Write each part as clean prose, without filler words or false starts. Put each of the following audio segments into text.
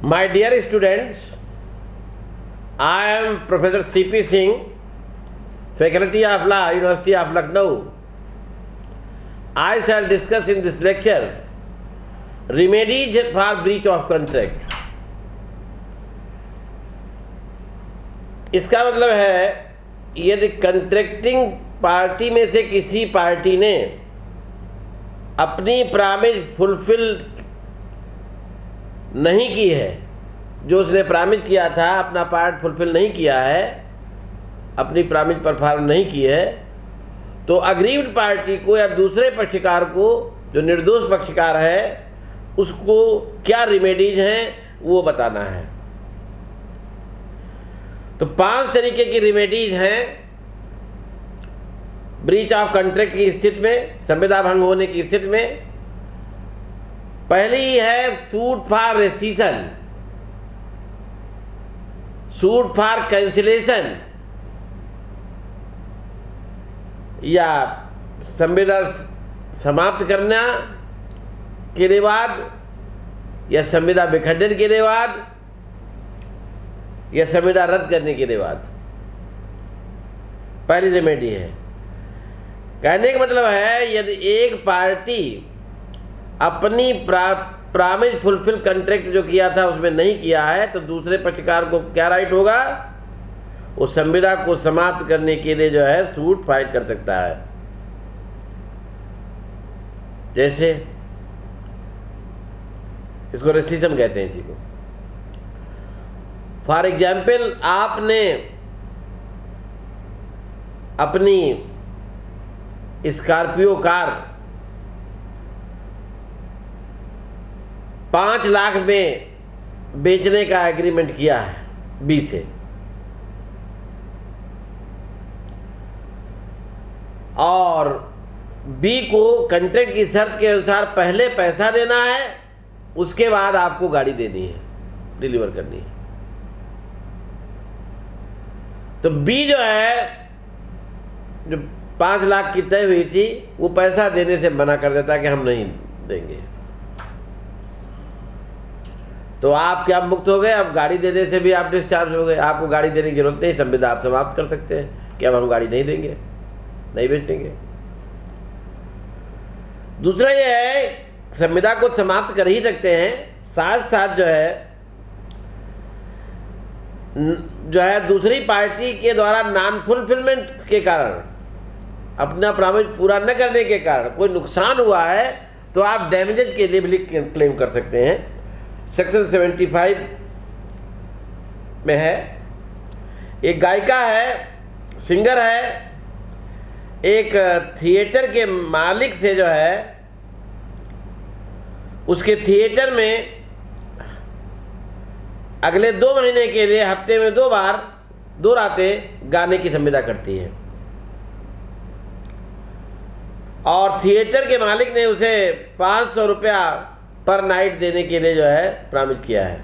My dear students, I am Professor C.P. Singh, Faculty of Law, University of Lucknow. I shall discuss in this lecture remedies for breach of contract. इसका मतलब है यदि contracting party में से किसी party ने अपनी promise fulfil नहीं की है, जो उसने प्रॉमिस किया था अपना पार्ट फुलफिल नहीं किया है, अपनी प्रॉमिस परफॉर्म नहीं की है, तो अग्रीव्ड पार्टी को या दूसरे पक्षकार को, जो निर्दोष पक्षकार है, उसको क्या रेमेडीज हैं वो बताना है। तो 5 तरीके की रेमेडीज हैं ब्रीच ऑफ कॉन्ट्रैक्ट की स्थिति में, संविदा भंग होने की स्थिति में। पहली है suit for rescission, suit for cancellation, या संविदा समाप्त करना के विवाद, या संविदा विखंडन के विवाद, या संविदा रद्द करने के विवाद। पहली रेमेडी है। कहने का मतलब है यदि एक पार्टी अपनी प्रॉमिस फुलफिल कॉन्ट्रैक्ट जो किया था उसमें नहीं किया है, तो दूसरे पक्षकार को क्या राइट होगा? वो संविदा को समाप्त करने के लिए जो है सूट फाइल कर सकता है। जैसे इसको रेसिशन कहते हैं, इसी को। फॉर एग्जाम्पल, आपने अपनी स्कॉर्पियो कार 5 लाख में बेचने का एग्रीमेंट किया है बी से, और बी को कॉन्ट्रैक्ट की शर्त के अनुसार पहले पैसा देना है, उसके बाद आपको गाड़ी देनी है, डिलीवर करनी है। तो बी जो है, जो 5 लाख की तय हुई थी, वो पैसा देने से मना कर देता कि हम नहीं देंगे। तो आप क्या मुक्त हो गए? अब गाड़ी देने से भी आप डिस्चार्ज हो गए, आपको गाड़ी देने की जरूरत नहीं, संविदा आप समाप्त कर सकते हैं कि अब हम गाड़ी नहीं देंगे, नहीं बेचेंगे। दूसरा ये है, संविदा को समाप्त कर ही सकते हैं, साथ साथ जो है दूसरी पार्टी के द्वारा नॉन फुलफिलमेंट के कारण, अपना प्रॉमिस पूरा न करने के कारण कोई नुकसान हुआ है, तो आप डैमेजेज के लिए भी क्लेम कर सकते हैं। सेक्शन 75 में है। एक गायिका है, सिंगर है, एक थिएटर के मालिक से जो है उसके थिएटर में अगले 2 महीने के लिए हफ्ते में 2 बार 2 रातें गाने की संविदा करती है, और थिएटर के मालिक ने उसे 500 रुपया पर नाइट देने के लिए जो है प्रॉमिस किया है।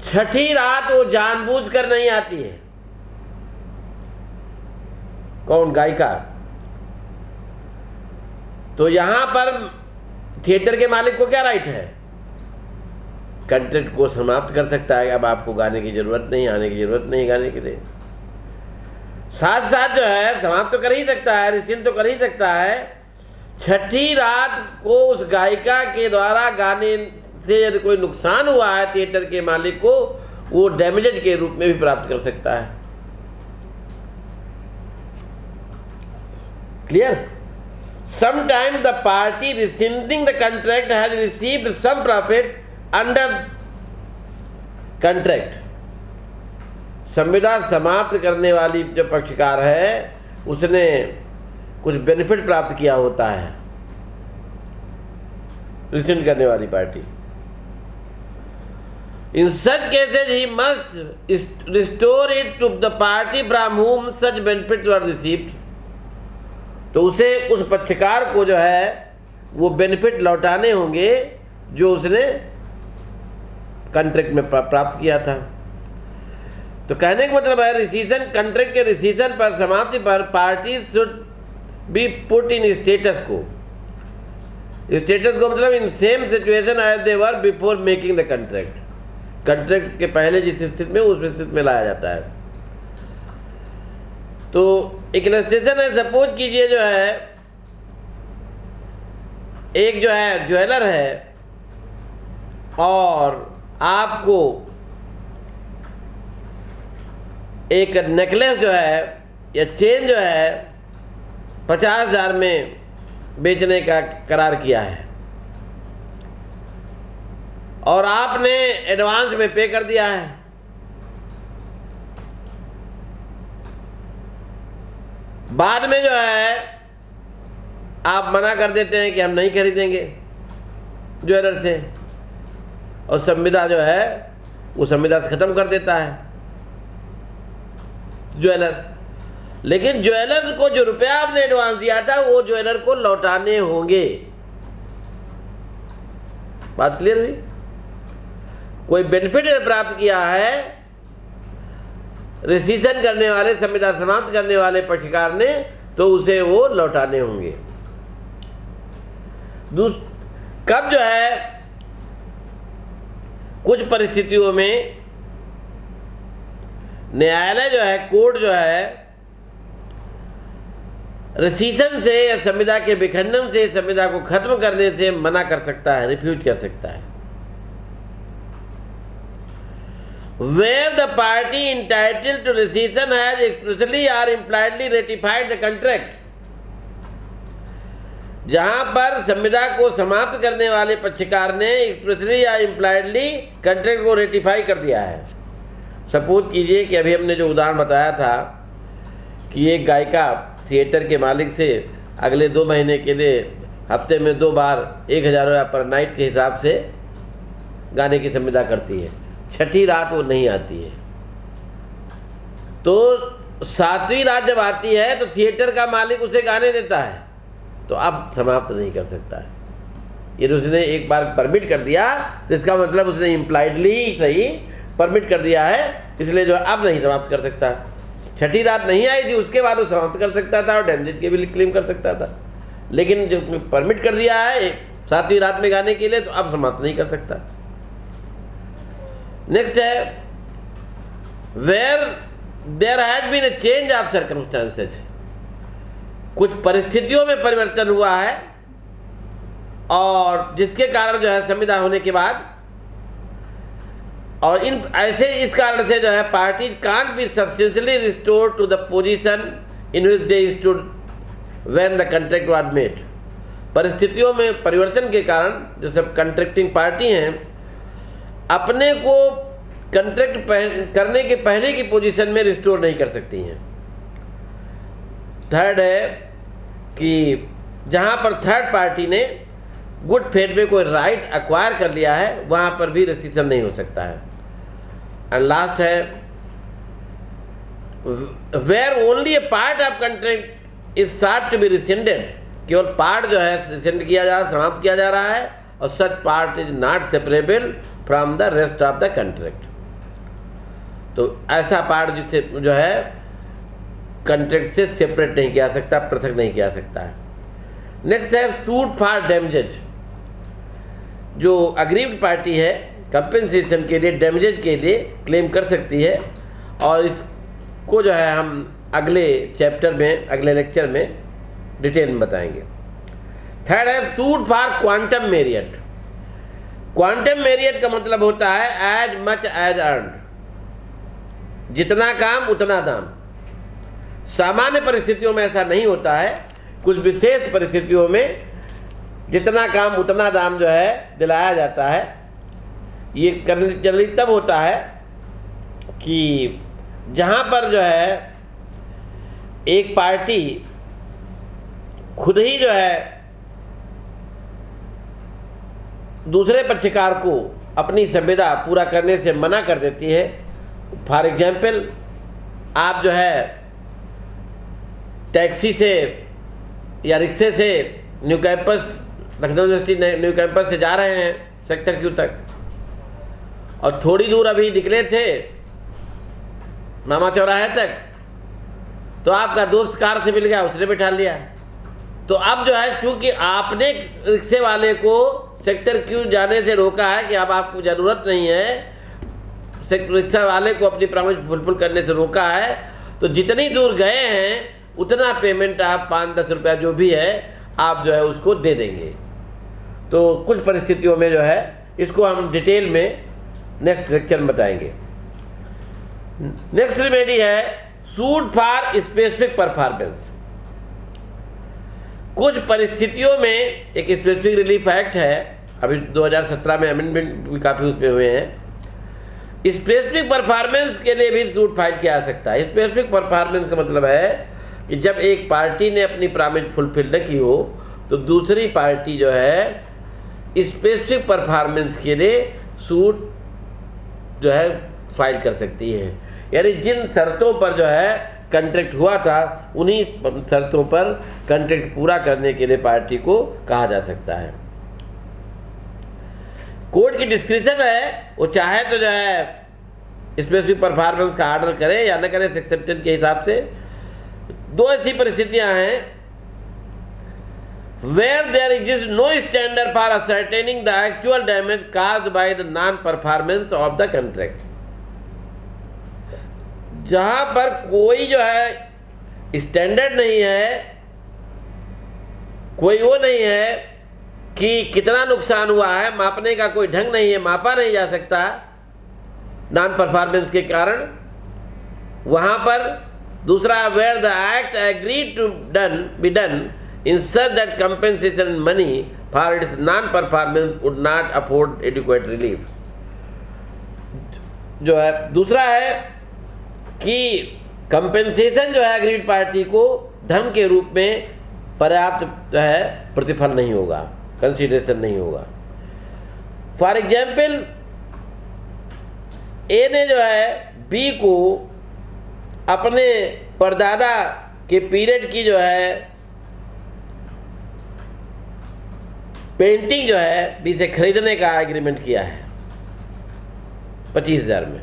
6ठी रात वो जानबूझकर नहीं आती है। कौन? गायिका। तो यहां पर थिएटर के मालिक को क्या राइट है? कॉन्ट्रैक्ट को समाप्त कर सकता है। अब आपको गाने की जरूरत नहीं, आने की जरूरत नहीं गाने के लिए। साथ साथ जो है समाप्त तो कर ही सकता है, रिसिंड तो कर ही सकता है। 6ठी रात को उस गायिका के द्वारा गाने से यदि कोई नुकसान हुआ है थिएटर के मालिक को, वो डैमेजेज के रूप में भी प्राप्त कर सकता है। Clear? Sometimes the party rescinding the contract has received some profit under contract. संविदा समाप्त करने वाली जो पक्षकार है उसने कुछ बेनिफिट प्राप्त किया होता है, रिसेंड करने वाली party. In such cases he must restore it to the party from whom such benefits were received. तो उसे उस पक्षकार को जो है वो बेनिफिट लौटाने होंगे जो उसने कॉन्ट्रैक्ट में प्राप्त किया था। तो कहने का मतलब है रिसीजन, कॉन्ट्रैक्ट के रिसीजन पर, समाप्ति पर party should be put in status quo, status quo मतलब in same situation as they were before making the contract, contract के पहले जिस स्थिति में उस स्थिति में लाया जाता है। तो एक इलस्ट्रेशन है, सपोज कीजिए जो है एक जो है ज्वेलर है और आपको एक नेकलेस जो है या चेन जो है 50,000 में बेचने का करार किया है और आपने एडवांस में पे कर दिया है। बाद में जो है आप मना कर देते हैं कि हम नहीं खरीदेंगे ज्वेलर से, और संविदा जो है वो संविदा से ख़त्म कर देता है ज्वेलर। लेकिन ज्वेलर को जो रुपया आपने एडवांस दिया था वो ज्वेलर को लौटाने होंगे। बात क्लियर हुई? कोई बेनिफिट प्राप्त किया है रेसिशन करने वाले, संविदा समाप्त करने वाले पक्षकार ने, तो उसे वो लौटाने होंगे। कब जो है कुछ परिस्थितियों में न्यायालय जो है, कोर्ट जो है रेसिशन से या संविदा के विखंडन से संविदा को खत्म करने से मना कर सकता है, रिफ्यूज कर सकता है। Where the party entitled to rescission has expressly or impliedly ratified the contract, जहां पर संविदा को समाप्त करने वाले पक्षकार ने एक्सप्रेसली या इम्प्लाइडली कंट्रैक्ट को रेटिफाई कर दिया है। सपोज कीजिए कि अभी हमने जो उदाहरण बताया था कि एक गायिका थिएटर के मालिक से अगले 2 महीने के लिए हफ्ते में 2 बार 1,000 रुपया पर नाइट के हिसाब से गाने की संविदा करती है। छठी रात वो नहीं आती है, तो 7वीं रात जब आती है तो थिएटर का मालिक उसे गाने देता है, तो अब समाप्त नहीं कर सकता है। ये तो उसने एक बार परमिट कर दिया तो इसका मतलब उसने इम्प्लाइडली सही परमिट कर दिया है, इसलिए जो अब नहीं समाप्त कर सकता। छठी रात नहीं आई थी उसके बाद वो समाप्त कर सकता था और डैमेज के भी क्लेम कर सकता था, लेकिन जो परमिट कर दिया है 7वीं रात में गाने के लिए, तो अब समाप्त नहीं कर सकता। नेक्स्ट है where there has been a change of circumstances, कुछ परिस्थितियों में परिवर्तन हुआ है और जिसके कारण जो है संविदा होने के बाद, और इन ऐसे इस कारण से जो है parties can't be substantially restored to the position in which they stood when the contract was made. परिस्थितियों में परिवर्तन के कारण जो सब कॉन्ट्रैक्टिंग पार्टी हैं अपने को कॉन्ट्रैक्ट करने के पहले की पोजीशन में रिस्टोर नहीं कर सकती हैं। थर्ड है कि जहाँ पर थर्ड पार्टी ने गुड फेथ में कोई राइट एक्वायर कर लिया है वहाँ पर भी रेस्ट्रिक्शन नहीं हो सकता है। एंड लास्ट है where only a part of contract is sought to be rescinded, केवल पार्ट जो है रिसेंड किया जा रहा, समाप्त किया जा रहा है, और such part is not separable from the rest of the contract. तो ऐसा पार्ट जिसे जो है कॉन्ट्रैक्ट से सेपरेट नहीं किया सकता, पृथक नहीं किया सकता है। नेक्स्ट है सूट फॉर डैमेजेज, जो अग्रीव्ड पार्टी है कंपेंसेशन के लिए, डैमेजेज के लिए क्लेम कर सकती है, और इसको जो है हम अगले चैप्टर में, अगले लेक्चर में डिटेल में बताएंगे। थर्ड है suit for quantum merit. Quantum merit का मतलब होता है एज मच एज अर्न्ड, जितना काम उतना दाम। सामान्य परिस्थितियों में ऐसा नहीं होता है, कुछ विशेष परिस्थितियों में जितना काम उतना दाम जो है दिलाया जाता है। ये जनरली तब होता है कि जहाँ पर जो है एक पार्टी खुद ही जो है दूसरे पक्षकार को अपनी संविदा पूरा करने से मना कर देती है। फॉर एग्जाम्पल, आप जो है टैक्सी से या रिक्शे से new campus, Lucknow university new campus से जा रहे हैं सेक्टर क्यू तक, और थोड़ी दूर अभी निकले थे मामा चौराहे तक, तो आपका दोस्त कार से मिल गया, उसने बिठा लिया, तो अब जो है चूंकि आपने रिक्शे वाले को सेक्टर क्यू जाने से रोका है कि अब आपको ज़रूरत नहीं है, रिक्शा वाले को अपनी प्रॉमिस फुलफिल करने से रोका है, तो जितनी दूर गए हैं उतना पेमेंट आप 5-10 रुपया जो भी है आप जो है उसको दे देंगे। तो कुछ परिस्थितियों में जो है इसको हम डिटेल में नेक्स्ट लेक्चर में बताएंगे। नेक्स्ट रेमेडी है सूट फॉर स्पेसिफिक परफॉर्मेंस। कुछ परिस्थितियों में एक स्पेसिफिक रिलीफ एक्ट है, अभी 2017 में अमेंडमेंट भी काफ़ी उसमें हुए हैं। स्पेसिफिक परफॉर्मेंस के लिए भी सूट फाइल किया जा सकता है। स्पेसिफिक परफॉर्मेंस का मतलब है कि जब एक पार्टी ने अपनी प्रॉमिस फुलफिल न की हो तो दूसरी पार्टी जो है स्पेसिफिक परफॉर्मेंस के लिए सूट जो है फाइल कर सकती है। यानी जिन शर्तों पर जो है कॉन्ट्रैक्ट हुआ था उन्हीं शर्तों पर कॉन्ट्रैक्ट पूरा करने के लिए पार्टी को कहा जा सकता है। कोर्ट की डिस्क्रिप्शन है, वो चाहे तो जो है स्पेसिफिक परफॉर्मेंस का ऑर्डर करे या न करे सेक्शन 10 के हिसाब से। दो ऐसी परिस्थितियां हैं where there exists no standard for ascertaining the actual damage caused by the non-performance of the contract। जहां पर कोई जो है स्टैंडर्ड नहीं है, कोई वो नहीं है कि कितना नुकसान हुआ है, मापने का कोई ढंग नहीं है, मापा नहीं जा सकता नॉन परफॉर्मेंस के कारण, वहां पर दूसरा where the act agreed to be done in such that compensation money for its non-performance would not afford adequate relief। जो है दूसरा है कि कंपेंसेशन जो है एग्रीड पार्टी को धन के रूप में पर्याप्त जो है प्रतिफल नहीं होगा, कंसीडरेशन नहीं होगा। फॉर एग्जाम्पल ए ने जो है बी को अपने परदादा के पीरियड की जो है पेंटिंग जो है बी से खरीदने का एग्रीमेंट किया है 25,000 में।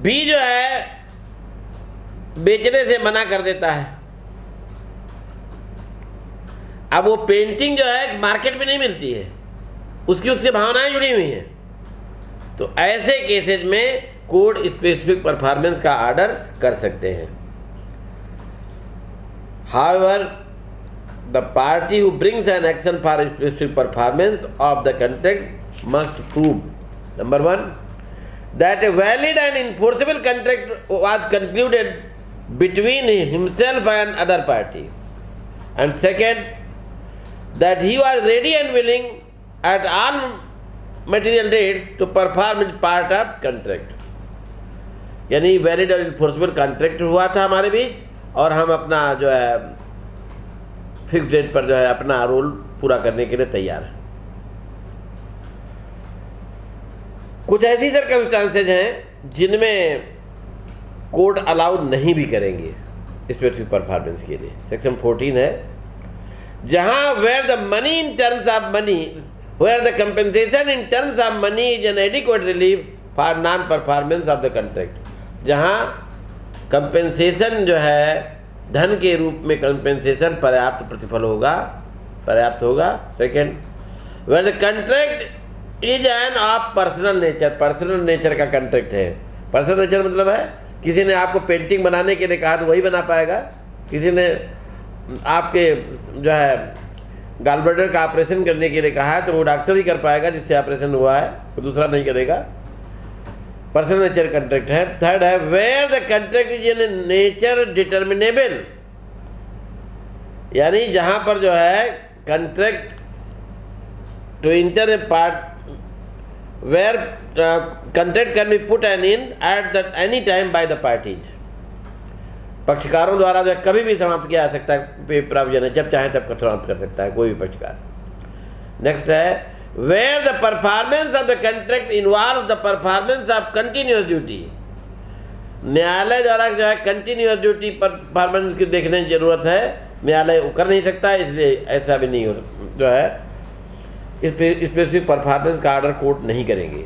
बी जो है बेचने से मना कर देता है। अब वो पेंटिंग जो है मार्केट में नहीं मिलती है, उसकी उससे भावनाएं जुड़ी हुई हैं। तो ऐसे केसेस में कोर्ट स्पेसिफिक परफॉर्मेंस का ऑर्डर कर सकते हैं। However the party who brings an action for specific performance of the contract must prove, number 1, that a valid and enforceable contract was concluded between himself and other party, and second, that he was ready and willing at all material dates to perform his part of contract। यानी valid और enforceable contract हुआ था हमारे बीच और हम अपना जो है फिक्स डेट पर जो है अपना रोल पूरा करने के लिए तैयार है। कुछ ऐसी सर्कमस्टांसेज हैं जिनमें कोर्ट अलाउ नहीं भी करेंगे स्पेसिफिक परफॉर्मेंस के लिए। सेक्शन 14 है जहां where the money in terms of money, where the compensation in terms of money is an adequate relief for non performance of the contract. जहां कंपेंसेशन जो है धन के रूप में कंपेंसेशन पर्याप्त प्रतिफल होगा, पर्याप्त होगा। Second, where the contract is an of personal nature, personal nature का कॉन्ट्रैक्ट है। पर्सनल नेचर मतलब है किसी ने आपको पेंटिंग बनाने के लिए कहा तो वही बना पाएगा, किसी ने आपके जो है गॉलब्लैडर का ऑपरेशन करने के लिए कहा है तो वो डॉक्टर ही कर पाएगा जिससे ऑपरेशन हुआ है, तो दूसरा नहीं करेगा। पर्सनल नेचर कॉन्ट्रैक्ट है। थर्ड है where the contract is in nature determinable, यानी जहां पर जो है contract to enter a part where contract can be put an in at the any time by the parties, पक्षकारों द्वारा जो है कभी भी समाप्त किया जा सकता है, प्रोविजन है, जब चाहे तब समाप्त कर सकता है कोई भी पक्षकार। नेक्स्ट है where the performance of the contract involves the performance of continuous duty। न्यायालय द्वारा जो है कंटिन्यूअस ड्यूटी परफॉर्मेंस की देखने की जरूरत है, न्यायालय कर नहीं सकता, इसलिए ऐसा भी नहीं हो जो है स्पेसिफिक परफॉर्मेंस का ऑर्डर कोर्ट नहीं करेंगे।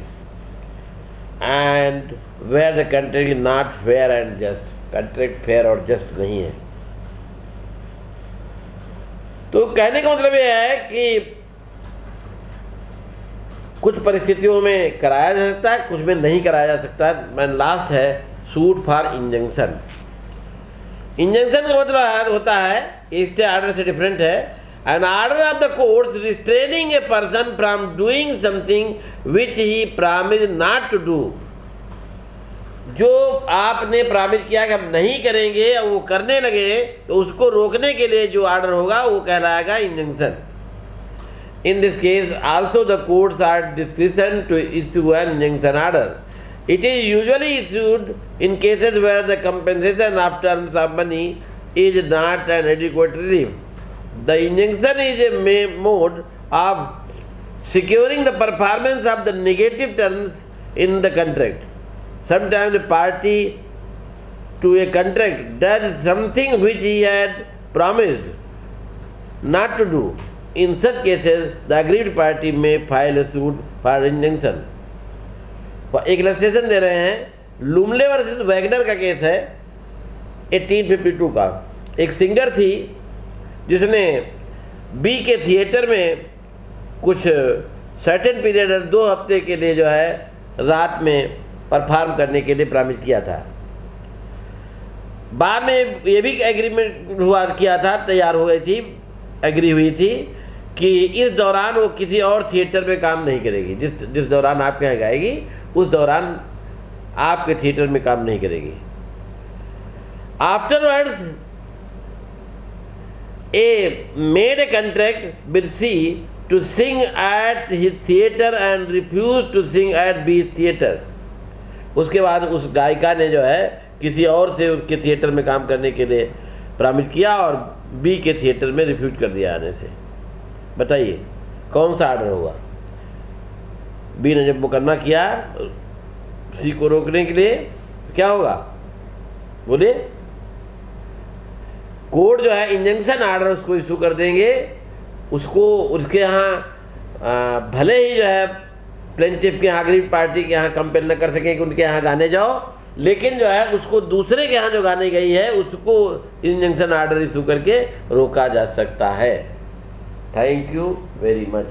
And where the contract is not fair and just, contract fair और जस्ट नहीं है। तो कहने का मतलब यह है कि कुछ परिस्थितियों में कराया जा सकता है, कुछ में नहीं कराया जा सकता। एंड लास्ट है सूट फॉर इंजंक्शन। इंजंक्शन का मतलब होता है, स्टे ऑर्डर से डिफरेंट है, an order of the courts restraining a person from doing something which he promise not to do. जो आपने प्रॉमिस किया कि हम नहीं करेंगे और वो करने लगे, तो उसको रोकने के लिए जो ऑर्डर होगा वो कहलाएगा injunction. In this case, also the courts are discretion to issue an injunction order. It is usually issued in cases where the compensation of terms of money is not an adequate relief. The injunction is a mode of securing the performance of the negative terms in the contract. Sometimes the party to a contract does something which he had promised not to do. In such cases, the aggrieved party may file a suit for injunction. एक illustration दे रहे हैं, लुमले versus Wagner का case है 1852 का। एक singer थी जिसने B के थिएटर में कुछ सर्टेन पीरियड 2 हफ्ते के लिए जो है रात में परफॉर्म करने के लिए प्रॉमिस किया था। बाद में ये भी एग्रीमेंट हुआ किया था, तैयार हो गई थी, एग्री हुई थी कि इस दौरान वो किसी और थिएटर में काम नहीं करेगी। जिस दौरान आपके यहाँ गाएगी उस दौरान आपके थिएटर में काम नहीं करेगी। Afterwards A made a contract with C to sing at his theatre and refuse to sing at B theatre. उसके बाद उस गायिका ने जो है किसी और से उसके थिएटर में काम करने के लिए प्रॉमिस किया और बी के थिएटर में रिफ्यूज कर दिया आने से। बताइए कौन सा ऑर्डर होगा? बी ने जब मुकदमा किया सी को रोकने के लिए तो क्या होगा बोले? कोर्ट जो है इंजंक्शन ऑर्डर उसको इशू कर देंगे। उसको उसके यहाँ भले ही जो है प्लेंटिफ के यहाँ अग्रीड पार्टी के यहाँ कंपेल न कर सकें कि उनके यहाँ गाने जाओ, लेकिन जो है उसको दूसरे के यहाँ जो गाने गई है उसको इंजंक्शन ऑर्डर इशू करके रोका जा सकता है। Thank you very much.